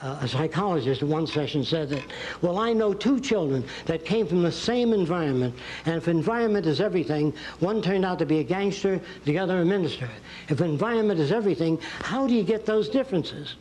A psychologist in one session said that, well, I know two children that came from the same environment, and if environment is everything, one turned out to be a gangster, the other a minister. If environment is everything, how do you get those differences?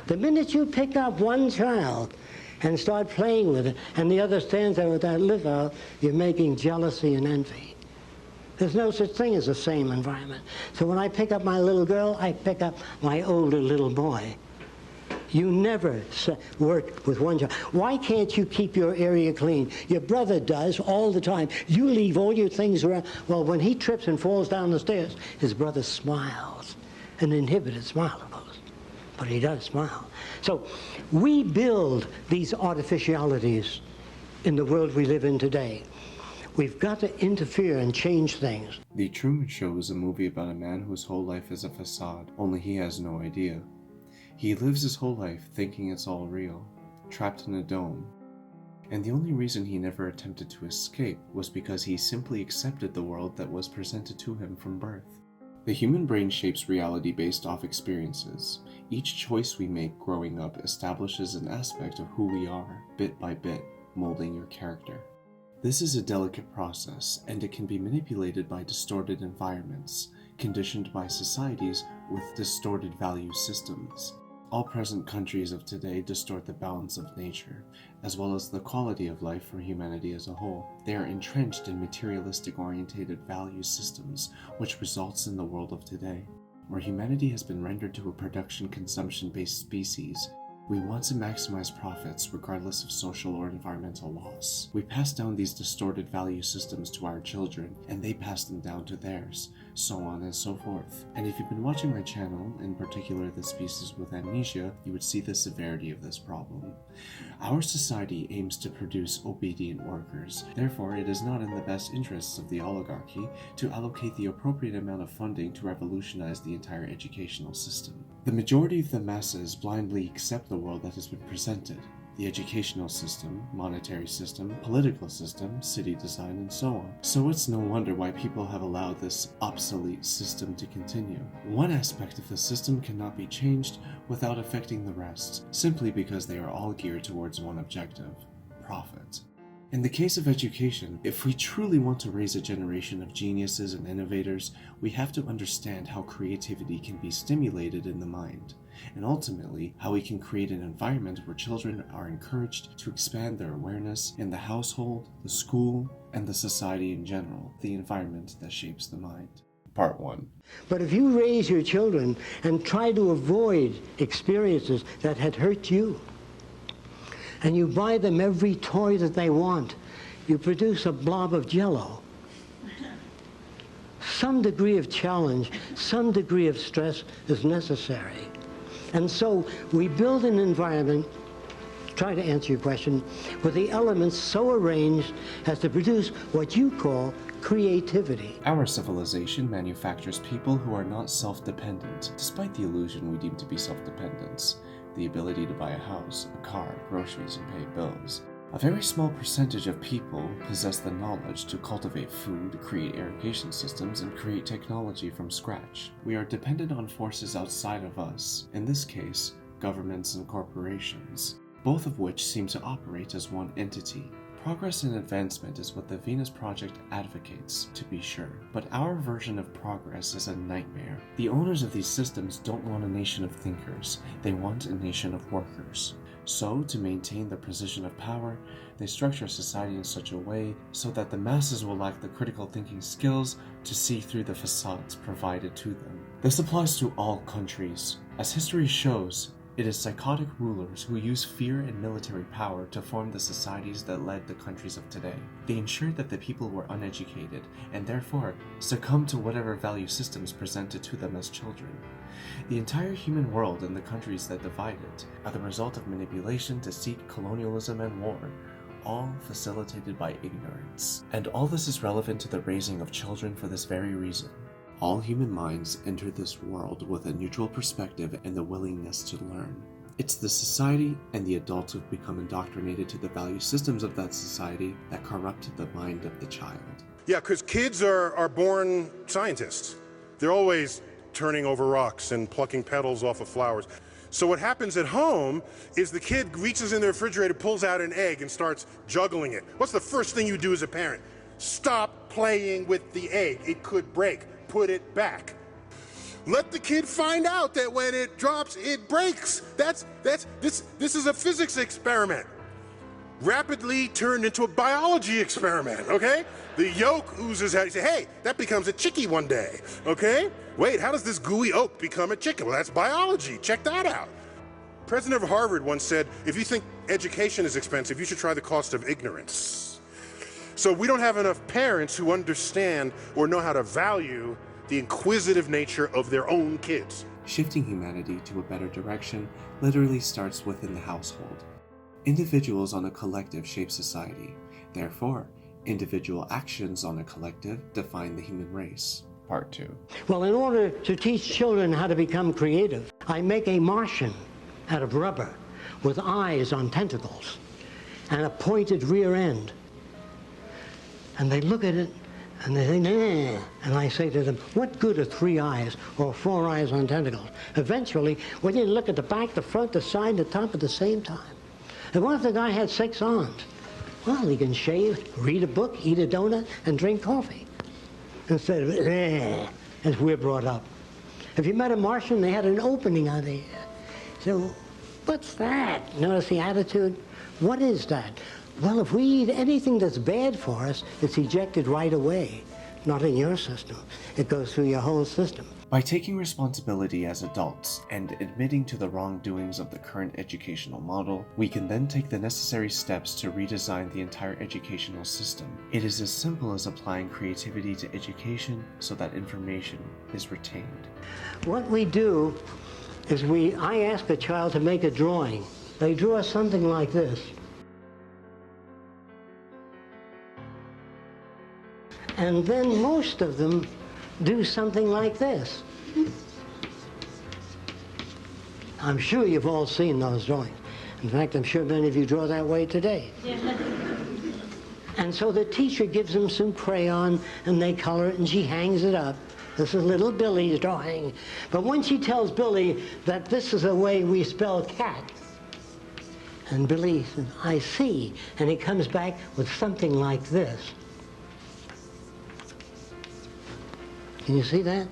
The minute you pick up one child and start playing with it, and the other stands there with that lip out, you're making jealousy and envy. There's no such thing as the same environment. So when I pick up my little girl, I pick up my older little boy. You never work with one child. Why can't you keep your area clean? Your brother does all the time. You leave all your things around. Well, when he trips and falls down the stairs, his brother smiles. An inhibited smile, of course. But he does smile. So we build these artificialities in the world we live in today. We've got to interfere and change things. The Truman Show is a movie about a man whose whole life is a facade, only he has no idea. He lives his whole life thinking it's all real, trapped in a dome. And the only reason he never attempted to escape was because he simply accepted the world that was presented to him from birth. The human brain shapes reality based off experiences. Each choice we make growing up establishes an aspect of who we are, bit by bit, molding your character. This is a delicate process, and it can be manipulated by distorted environments, conditioned by societies with distorted value systems. All present countries of today distort the balance of nature, as well as the quality of life for humanity as a whole. They are entrenched in materialistic-orientated value systems, which results in the world of today, where humanity has been rendered to a production-consumption-based species. We want to maximize profits regardless of social or environmental loss. We pass down these distorted value systems to our children, and they pass them down to theirs, so on and so forth. And if you've been watching my channel, in particular the Species with Amnesia, you would see the severity of this problem. Our society aims to produce obedient workers. Therefore, it is not in the best interests of the oligarchy to allocate the appropriate amount of funding to revolutionize the entire educational system. The majority of the masses blindly accept the world that has been presented. The educational system, monetary system, political system, city design, and so on. So it's no wonder why people have allowed this obsolete system to continue. One aspect of the system cannot be changed without affecting the rest, simply because they are all geared towards one objective: profit. In the case of education, if we truly want to raise a generation of geniuses and innovators, we have to understand how creativity can be stimulated in the mind, and ultimately how we can create an environment where children are encouraged to expand their awareness in the household, the school, and the society in general, the environment that shapes the mind. Part 1. But if you raise your children and try to avoid experiences that had hurt you, and you buy them every toy that they want, you produce a blob of jello. Some degree of challenge, some degree of stress is necessary. And so we build an environment, try to answer your question, with the elements so arranged as to produce what you call creativity. Our civilization manufactures people who are not self-dependent, despite the illusion we deem to be self-dependence. The ability to buy a house, a car, groceries, and pay bills. A very small percentage of people possess the knowledge to cultivate food, create irrigation systems, and create technology from scratch. We are dependent on forces outside of us, in this case, governments and corporations, both of which seem to operate as one entity. Progress and advancement is what the Venus Project advocates, to be sure, but our version of progress is a nightmare. The owners of these systems don't want a nation of thinkers, they want a nation of workers. So, to maintain their position of power, they structure society in such a way so that the masses will lack the critical thinking skills to see through the facades provided to them. This applies to all countries. As history shows, it is psychotic rulers who use fear and military power to form the societies that led the countries of today. They ensured that the people were uneducated and therefore succumbed to whatever value systems presented to them as children. The entire human world and the countries that divide it are the result of manipulation, deceit, colonialism, and war, all facilitated by ignorance. And all this is relevant to the raising of children for this very reason. All human minds enter this world with a neutral perspective and the willingness to learn. It's the society and the adults who've become indoctrinated to the value systems of that society that corrupted the mind of the child. Yeah, because kids are born scientists. They're always turning over rocks and plucking petals off of flowers. So what happens at home is the kid reaches in the refrigerator, pulls out an egg, and starts juggling it. What's the first thing you do as a parent? Stop playing with the egg. It could break. Put it back. Let the kid find out that when it drops, it breaks. This is a physics experiment. Rapidly turned into a biology experiment, okay? The yolk oozes out. You say, hey, that becomes a chickie one day, okay? Wait, how does this gooey oak become a chicken? Well, that's biology. Check that out. President of Harvard once said, if you think education is expensive, you should try the cost of ignorance. So we don't have enough parents who understand or know how to value the inquisitive nature of their own kids. Shifting humanity to a better direction literally starts within the household. Individuals on a collective shape society. Therefore, individual actions on a collective define the human race. Part 2. Well, in order to teach children how to become creative, I make a Martian out of rubber with eyes on tentacles and a pointed rear end. And they look at it and they say, nah. And I say to them, what good are 3 eyes or 4 eyes on tentacles? Eventually, when you look at the back, the front, the side, the top at the same time. And what if the guy had 6 arms? Well, he can shave, read a book, eat a donut, and drink coffee. Instead of, as we're brought up. If you met a Martian, they had an opening on the ear. So, what's that? Notice the attitude? What is that? Well, if we eat anything that's bad for us, it's ejected right away. Not in your system. It goes through your whole system. By taking responsibility as adults and admitting to the wrongdoings of the current educational model, we can then take the necessary steps to redesign the entire educational system. It is as simple as applying creativity to education so that information is retained. What we do is I ask a child to make a drawing. They draw something like this. And then most of them do something like this. I'm sure you've all seen those drawings. In fact, I'm sure many of you draw that way today. And so the teacher gives them some crayon and they color it and she hangs it up. This is little Billy's drawing. But when she tells Billy that this is the way we spell cat, and Billy says, I see, and he comes back with something like this. Can you see that?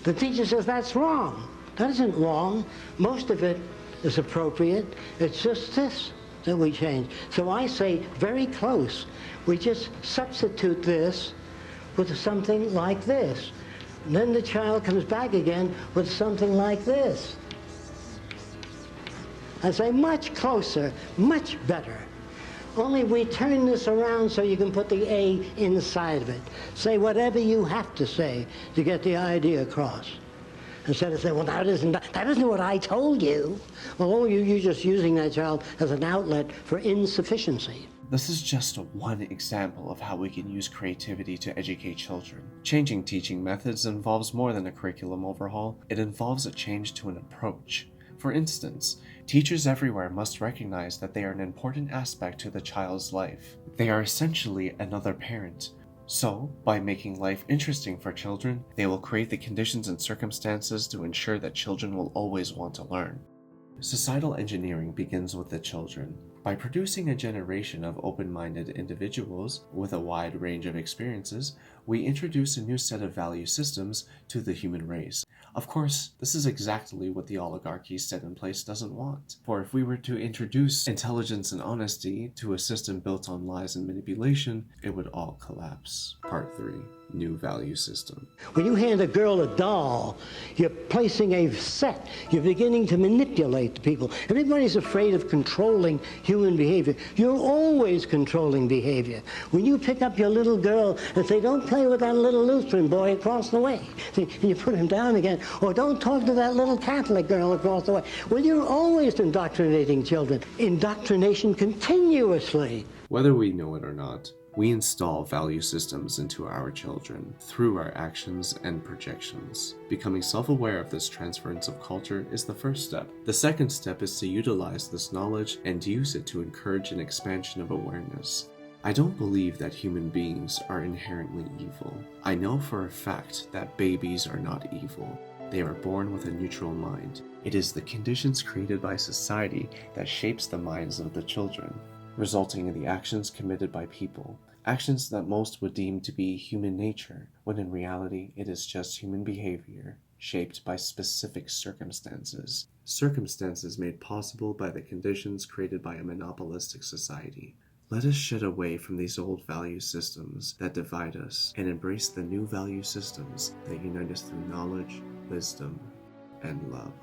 The teacher says, that's wrong. That isn't wrong. Most of it is appropriate. It's just this that we change. So I say, very close. We just substitute this with something like this. And then the child comes back again with something like this. I say, much closer, much better. Only we turn this around so you can put the A inside of it. Say whatever you have to say to get the idea across. Instead of saying, well, that isn't what I told you. Well, you're just using that child as an outlet for insufficiency. This is just one example of how we can use creativity to educate children. Changing teaching methods involves more than a curriculum overhaul. It involves a change to an approach. For instance, teachers everywhere must recognize that they are an important aspect to the child's life. They are essentially another parent. So, by making life interesting for children, they will create the conditions and circumstances to ensure that children will always want to learn. Societal engineering begins with the children. By producing a generation of open-minded individuals with a wide range of experiences, we introduce a new set of value systems to the human race. Of course, this is exactly what the oligarchy set in place doesn't want. For if we were to introduce intelligence and honesty to a system built on lies and manipulation, it would all collapse. Part 3. New value system. When you hand a girl a doll, you're placing a set. You're beginning to manipulate the people. Everybody's afraid of controlling human behavior. You're always controlling behavior. When you pick up your little girl and say, don't play with that little Lutheran boy across the way, and you put him down again, or don't talk to that little Catholic girl across the way. Well, you're always indoctrinating children. Indoctrination continuously. Whether we know it or not, we install value systems into our children through our actions and projections. Becoming self-aware of this transference of culture is the first step. The second step is to utilize this knowledge and use it to encourage an expansion of awareness. I don't believe that human beings are inherently evil. I know for a fact that babies are not evil. They are born with a neutral mind. It is the conditions created by society that shapes the minds of the children, resulting in the actions committed by people, actions that most would deem to be human nature, when in reality it is just human behavior, shaped by specific circumstances. Circumstances made possible by the conditions created by a monopolistic society. Let us shed away from these old value systems that divide us and embrace the new value systems that unite us through knowledge, wisdom, and love.